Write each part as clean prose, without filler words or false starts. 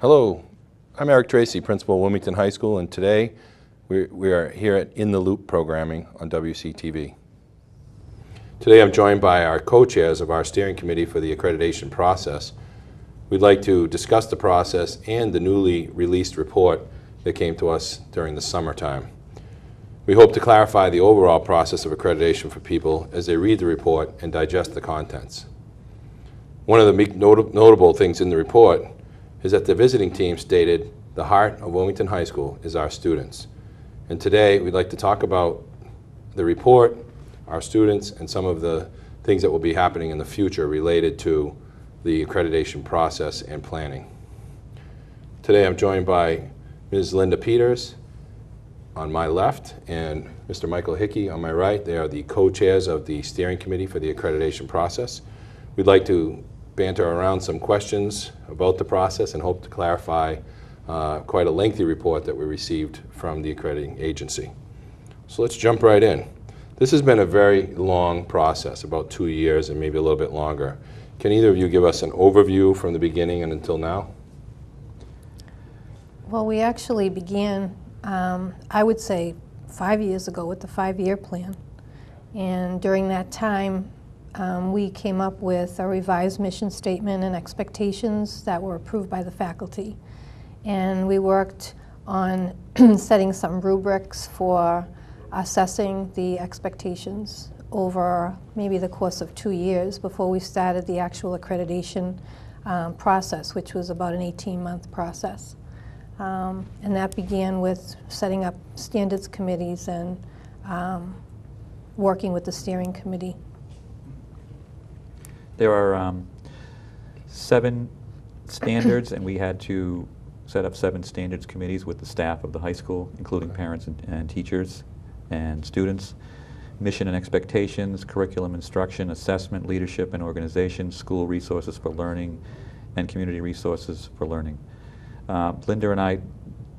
Hello, I'm Eric Tracy, Principal of Wilmington High School, and today we are here at In the Loop programming on WCTV. Today I'm joined by our co-chairs of our steering committee for the accreditation process. We'd like to discuss the process and the newly released report that came to us during the summertime. We hope to clarify the overall process of accreditation for people as they read the report and digest the contents. One of the notable things in the report is that the visiting team stated, "The heart of Wilmington High School is our students." And today we'd like to talk about the report, our students, and some of the things that will be happening in the future related to the accreditation process and planning. Today I'm joined by Ms. Linda Peters on my left and Mr. Michael Hickey on my right. They are the co-chairs of the steering committee for the accreditation process. We'd like to banter around some questions about the process and hope to clarify quite a lengthy report that we received from the accrediting agency. So let's jump right in. This has been a very long process, about 2 years and maybe a little bit longer. Can either of you give us an overview from the beginning and until now? Well, we actually began, I would say, 5 years ago with the 5-year plan. And during that time, we came up with a revised mission statement and expectations that were approved by the faculty. And we worked on setting some rubrics for assessing the expectations over maybe the course of 2 years before we started the actual accreditation process, which was about an 18-month process. And that began with setting up standards committees and working with the steering committee. There are 7 standards, and we had to set up 7 standards committees with the staff of the high school, including parents and teachers and students. Mission and expectations, curriculum instruction, assessment, leadership and organization, school resources for learning, and community resources for learning. Linda and I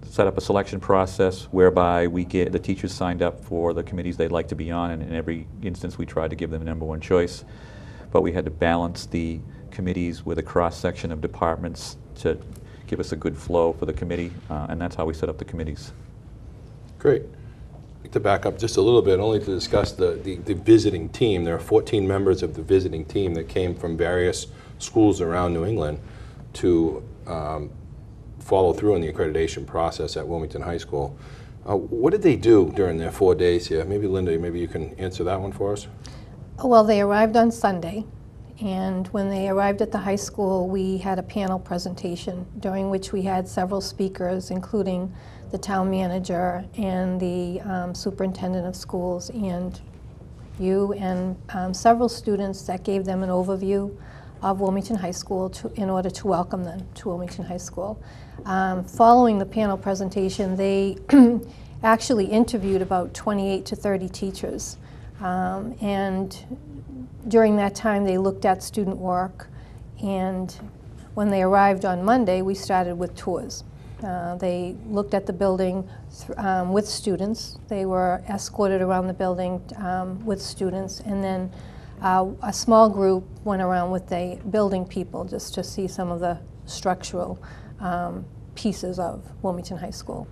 set up a selection process whereby the teachers signed up for the committees they'd like to be on, and in every instance we tried to give them number 1 choice. But we had to balance the committees with a cross-section of departments to give us a good flow for the committee, and that's how we set up the committees. Great. I'd like to back up just a little bit, only to discuss the visiting team. There are 14 members of the visiting team that came from various schools around New England to follow through on the accreditation process at Wilmington High School. What did they do during their 4 days here? Maybe Linda, maybe you can answer that one for us. Well, they arrived on Sunday, and when they arrived at the high school, we had a panel presentation during which we had several speakers, including the town manager and the superintendent of schools and you, and several students that gave them an overview of Wilmington High School in order to welcome them to Wilmington High School. Following the panel presentation, they actually interviewed about 28 to 30 teachers. And during that time they looked at student work, and when they arrived on Monday we started with tours. They looked at the building with students. They were escorted around the building with students, and then a small group went around with the building people just to see some of the structural pieces of Wilmington High School.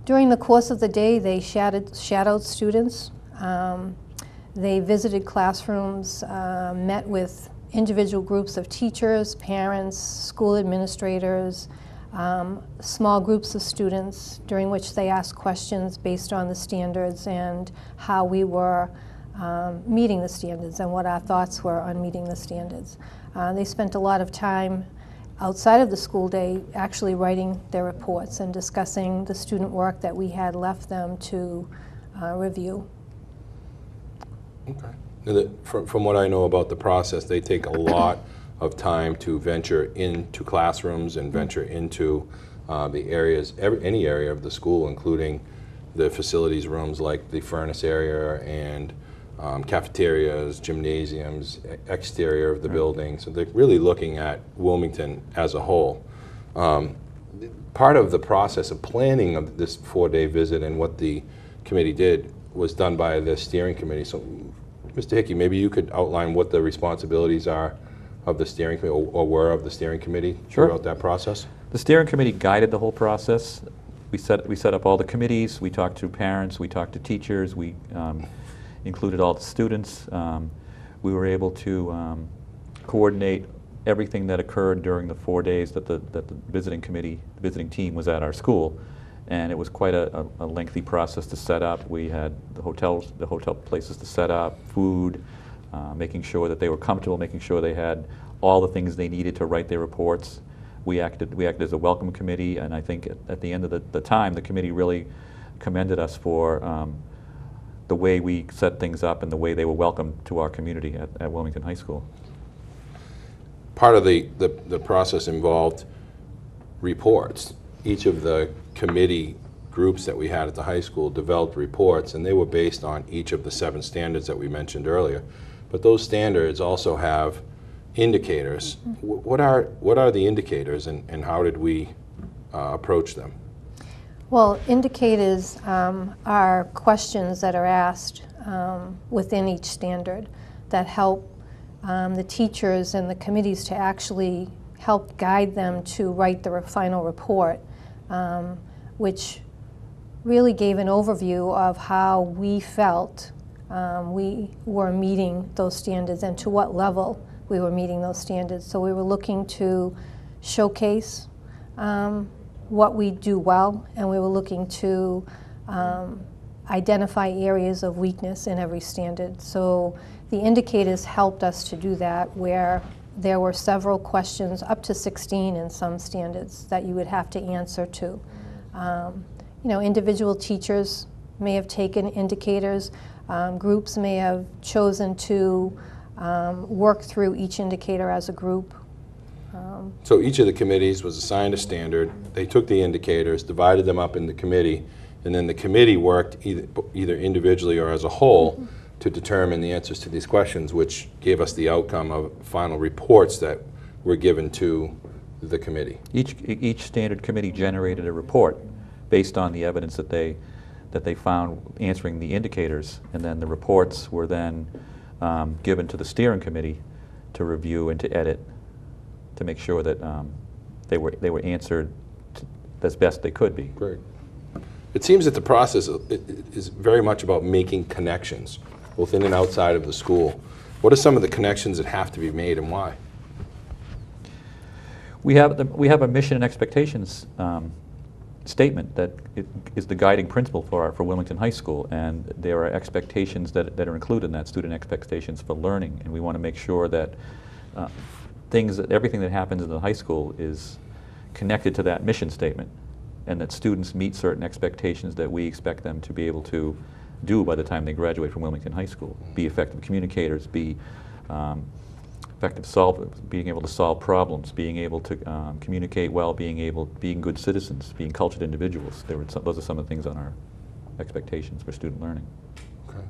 During the course of the day they shadowed students. They visited classrooms, met with individual groups of teachers, parents, school administrators, small groups of students, during which they asked questions based on the standards and how we were meeting the standards and what our thoughts were on meeting the standards. They spent a lot of time outside of the school day actually writing their reports and discussing the student work that we had left them to review. Okay. From what I know about the process, they take a lot of time to venture into classrooms and venture into the areas, any area of the school, including the facilities rooms like the furnace area and cafeterias, gymnasiums, exterior of the building. So they're really looking at Wilmington as a whole. Part of the process of planning of this 4-day visit and what the committee did was done by the steering committee. So Mr. Hickey, maybe you could outline what the responsibilities are of the steering committee, or were of the steering committee Sure. throughout that process? The steering committee guided the whole process. We set up all the committees, we talked to parents, we talked to teachers, we included all the students. We were able to coordinate everything that occurred during the 4 days that the visiting team was at our school. And it was quite a lengthy process to set up. We had the hotel places to set up, food, making sure that they were comfortable, making sure they had all the things they needed to write their reports. We acted as a welcome committee, and I think at the end of the time, the committee really commended us for the way we set things up and the way they were welcomed to our community at Wilmington High School. Part of the process involved reports. Each of the committee groups that we had at the high school developed reports, and they were based on each of the 7 standards that we mentioned earlier. But those standards also have indicators. What are the indicators, and how did we approach them? Well, indicators are questions that are asked within each standard that help the teachers and the committees to actually help guide them to write the final report, which really gave an overview of how we felt we were meeting those standards and to what level we were meeting those standards. So we were looking to showcase what we do well, and we were looking to identify areas of weakness in every standard. So the indicators helped us to do that, where there were several questions, up to 16 in some standards, that you would have to answer to. You know, individual teachers may have taken indicators. Groups may have chosen to work through each indicator as a group. So each of the committees was assigned a standard. They took the indicators, divided them up in the committee, and then the committee worked either individually or as a whole to determine the answers to these questions, which gave us the outcome of final reports that were given to the committee. Each standard committee generated a report based on the evidence that they found answering the indicators, and then the reports were then given to the steering committee to review and to edit to make sure that they were answered as best they could be. Great. It seems that the process is very much about making connections, both in and outside of the school. What are some of the connections that have to be made, and why? We have a mission and expectations statement that is the guiding principle for Wilmington High School, and there are expectations that are included in that, student expectations for learning, and we want to make sure that everything that happens in the high school is connected to that mission statement, and that students meet certain expectations that we expect them to be able to do by the time they graduate from Wilmington High School. Be effective communicators, be being able to solve problems, being able to communicate well, being good citizens, being cultured individuals. Those are some of the things on our expectations for student learning. Okay.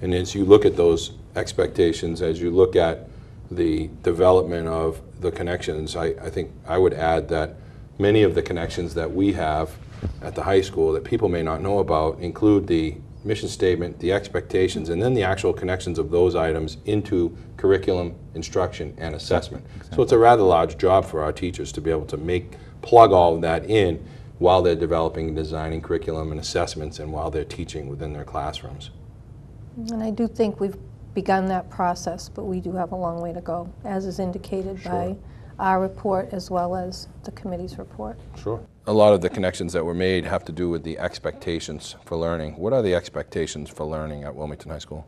And as you look at those expectations, as you look at the development of the connections, I think I would add that many of the connections that we have at the high school that people may not know about include the mission statement, the expectations, and then the actual connections of those items into curriculum, instruction, and assessment. Exactly. So it's a rather large job for our teachers to be able to plug all of that in while they're developing and designing curriculum and assessments, and while they're teaching within their classrooms. And I do think we've begun that process, but we do have a long way to go, as is indicated by our report as well as the committee's report. Sure. A lot of the connections that were made have to do with the expectations for learning. What are the expectations for learning at Wilmington High School?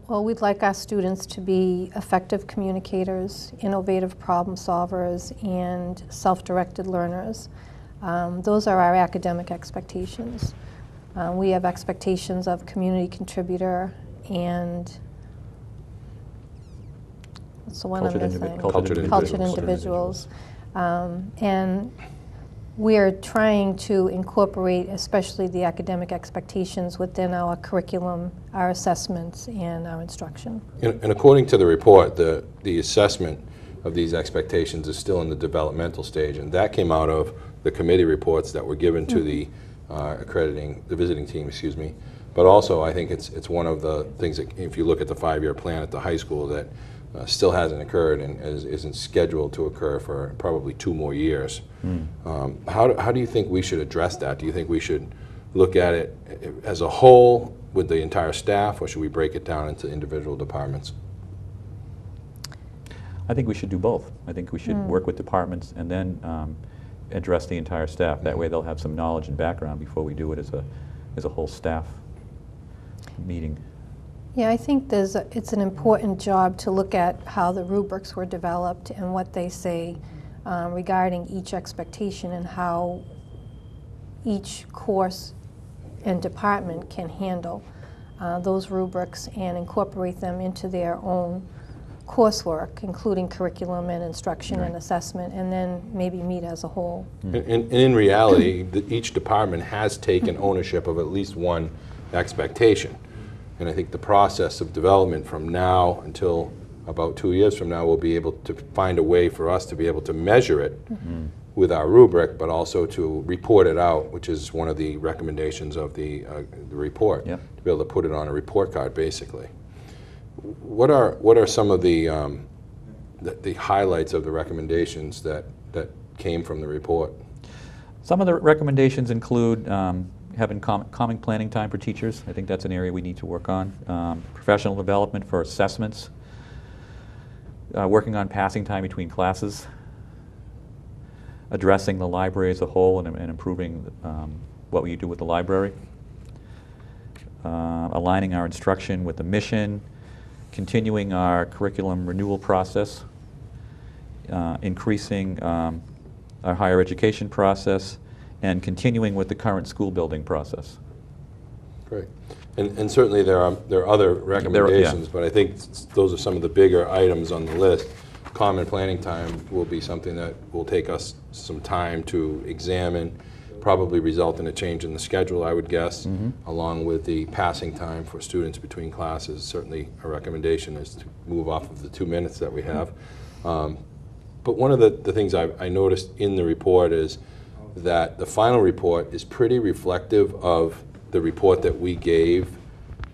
Well, we'd like our students to be effective communicators, innovative problem solvers, and self-directed learners. Those are our academic expectations. We have expectations of community contributor and what's the one I'm missing? Cultured individuals. And we're trying to incorporate especially the academic expectations within our curriculum, our assessments, and our instruction. And according to the report, the assessment of these expectations is still in the developmental stage, and that came out of the committee reports that were given to the visiting team, excuse me. But also, I think it's one of the things that, if you look at the 5-year plan at the high school, that still hasn't occurred and isn't scheduled to occur for probably 2 more years. How do you think we should address that? Do you think we should look at it as a whole with the entire staff, or should we break it down into individual departments? I think we should do both. I think we should work with departments and then address the entire staff. That way they'll have some knowledge and background before we do it as a whole staff meeting. Yeah, I think it's an important job to look at how the rubrics were developed and what they say regarding each expectation and how each course and department can handle those rubrics and incorporate them into their own coursework, including curriculum and instruction and assessment, and then maybe meet as a whole. And in reality, each department has taken ownership of at least one expectation. And I think the process of development from now until about 2 years from now, we'll be able to find a way for us to be able to measure it with our rubric, but also to report it out, which is one of the recommendations of the report, to be able to put it on a report card, basically. What are some of the highlights of the recommendations that came from the report? Some of the recommendations include having common planning time for teachers. I think that's an area we need to work on. Professional development for assessments. Working on passing time between classes. Addressing the library as a whole and improving what we do with the library. Aligning our instruction with the mission. Continuing our curriculum renewal process. Increasing our higher education process, and continuing with the current school building process. Great. And certainly there are other recommendations, but I think those are some of the bigger items on the list. Common planning time will be something that will take us some time to examine, probably result in a change in the schedule, I would guess, along with the passing time for students between classes. Certainly a recommendation is to move off of the 2 minutes that we have. But one of the things I noticed in the report is that the final report is pretty reflective of the report that we gave,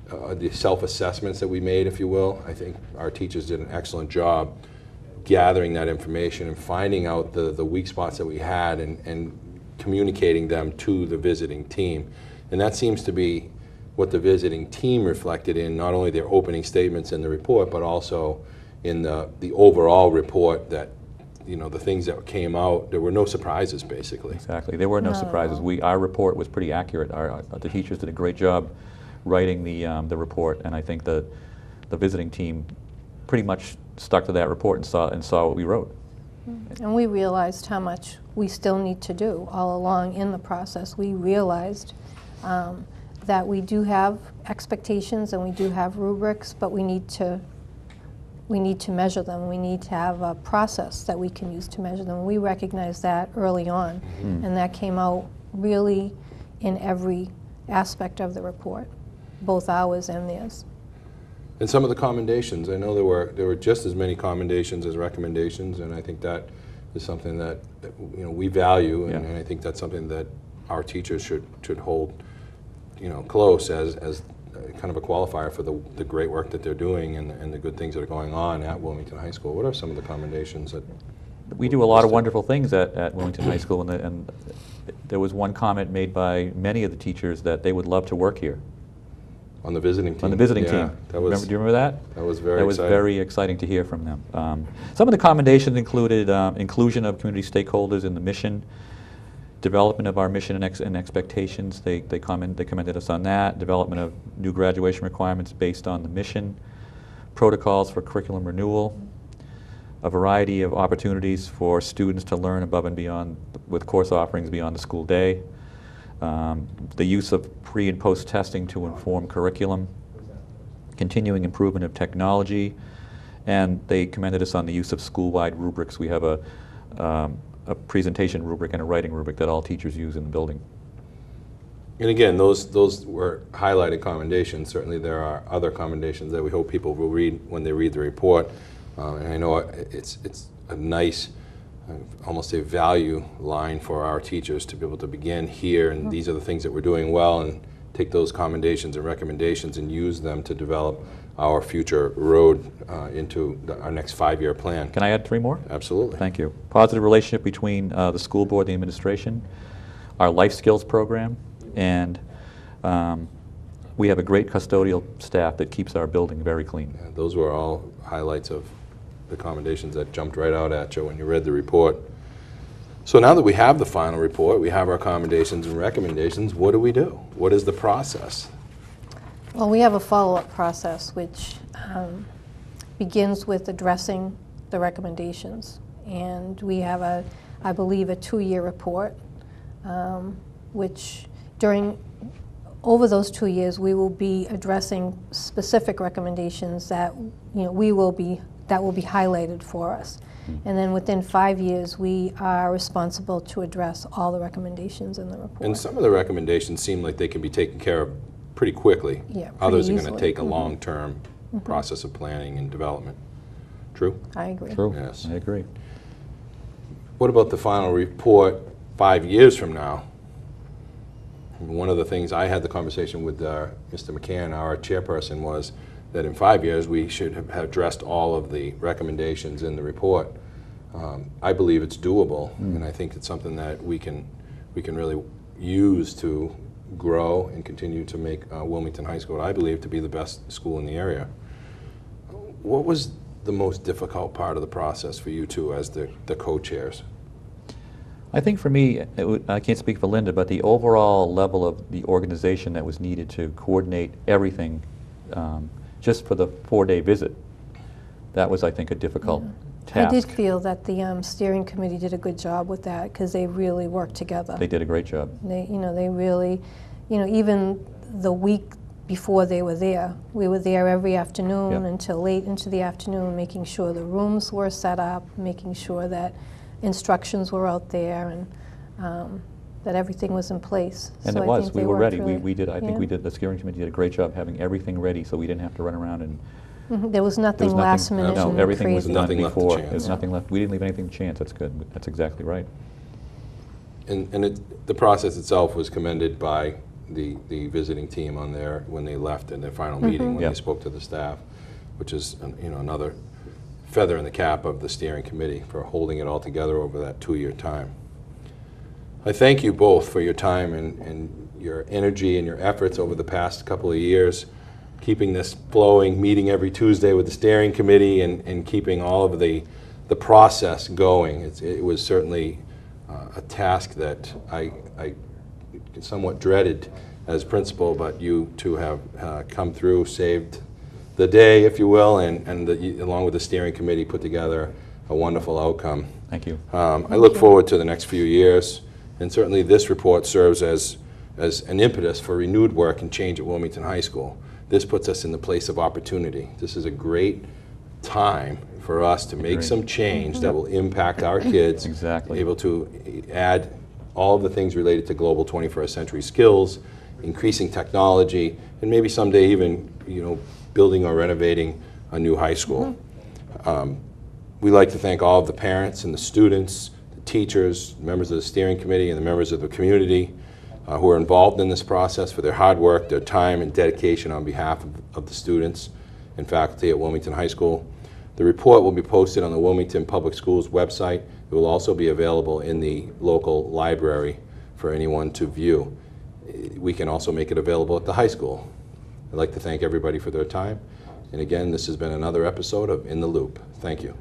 the self-assessments that we made, if you will. I think our teachers did an excellent job gathering that information and finding out the weak spots that we had and communicating them to the visiting team. And that seems to be what the visiting team reflected in not only their opening statements in the report, but also in the overall report, that the things that came out, there were no surprises, basically. Exactly. There were no surprises. Our report was pretty accurate. The teachers did a great job writing the report, and I think the visiting team pretty much stuck to that report and saw what we wrote. And we realized how much we still need to do all along in the process. We realized that we do have expectations and we do have rubrics, but we need to measure them. We need to have a process that we can use to measure them. We recognized that early on, and that came out really in every aspect of the report, both ours and theirs. And some of the commendations, I know there were just as many commendations as recommendations, and I think that is something that we value, and I think that's something that our teachers should hold close as kind of a qualifier for the great work that they're doing and the good things that are going on at Wilmington High School. What are some of the commendations that... We do a lot of wonderful things at Wilmington High School, and there was one comment made by many of the teachers that they would love to work here. On the visiting team? On the visiting team. That was, do you remember that? That was very exciting. That was very exciting to hear from them. Some of the commendations included inclusion of community stakeholders in the mission, development of our mission and expectations. They commended us on that. Development of new graduation requirements based on the mission. Protocols for curriculum renewal. A variety of opportunities for students to learn above and beyond with course offerings beyond the school day. The use of pre- and post-testing to inform curriculum. Continuing improvement of technology. And they commended us on the use of school-wide rubrics. We have a presentation rubric and a writing rubric that all teachers use in the building. And again, those were highlighted commendations. Certainly there are other commendations that we hope people will read when they read the report. And I know it's a nice, almost a value line for our teachers to be able to begin here, and these are the things that we're doing well, and take those commendations and recommendations and use them to develop our future road into our next 5-year plan. Can I add 3 more? Absolutely. Thank you. Positive relationship between the school board, the administration, our life skills program, and we have a great custodial staff that keeps our building very clean. Yeah, those were all highlights of the commendations that jumped right out at you when you read the report. So now that we have the final report, we have our commendations and recommendations, what do we do? What is the process? Well, we have a follow-up process which begins with addressing the recommendations. And we have, I believe, a 2-year report, which over those 2 years, we will be addressing specific recommendations that that will be highlighted for us. And then within 5 years, we are responsible to address all the recommendations in the report. And some of the recommendations seem like they can be taken care of pretty quickly. Yeah, Others are pretty going to easily. take a long-term process of planning and development. True? I agree. True. Yes. I agree. What about the final report 5 years from now? One of the things I had the conversation with Mr. McCann, our chairperson, was that in 5 years we should have addressed all of the recommendations in the report. I believe it's doable, and I think it's something that we can really use to grow and continue to make Wilmington High School, I believe, to be the best school in the area. What was the most difficult part of the process for you two as the co-chairs? I think for me, I can't speak for Linda, but the overall level of the organization that was needed to coordinate everything just for the 4-day visit, that was, I think, a difficult task. I did feel that the steering committee did a good job with that because they really worked together. They did a great job. They really, even the week before they were there, we were there every afternoon until late into the afternoon, making sure the rooms were set up, making sure that instructions were out there, and that everything was in place. And So it I was. think We they were worked ready. really- We did. I think yeah. we did. The steering committee did a great job having everything ready, so we didn't have to run around and. There was nothing last minute No, and everything was crazy. done Nothing left to before. chance. There's nothing left. We didn't leave anything to chance. That's good. That's exactly right. And the process itself was commended by the visiting team on when they left in their final meeting, when Yeah. they spoke to the staff, which is another feather in the cap of the steering committee for holding it all together over that 2-year time. I thank you both for your time and your energy and your efforts over the past couple of years, keeping this flowing, meeting every Tuesday with the steering committee and keeping all of the process going. It was certainly a task that I somewhat dreaded as principal, but you two have come through, saved the day, if you will, and along with the steering committee put together a wonderful outcome. Thank you. I look forward to the next few years, and certainly this report serves as an impetus for renewed work and change at Wilmington High School. This puts us in the place of opportunity. This is a great time for us to make some change that will impact our kids. Exactly. Able to add all of the things related to global 21st century skills, increasing technology, and maybe someday even building or renovating a new high school. We'd like to thank all of the parents and the students, the teachers, members of the steering committee, and the members of the community who are involved in this process for their hard work, their time, and dedication on behalf of the students and faculty at Wilmington High School. The report will be posted on the Wilmington Public Schools website. It will also be available in the local library for anyone to view. We can also make it available at the high school. I'd like to thank everybody for their time. And again, this has been another episode of In the Loop. Thank you.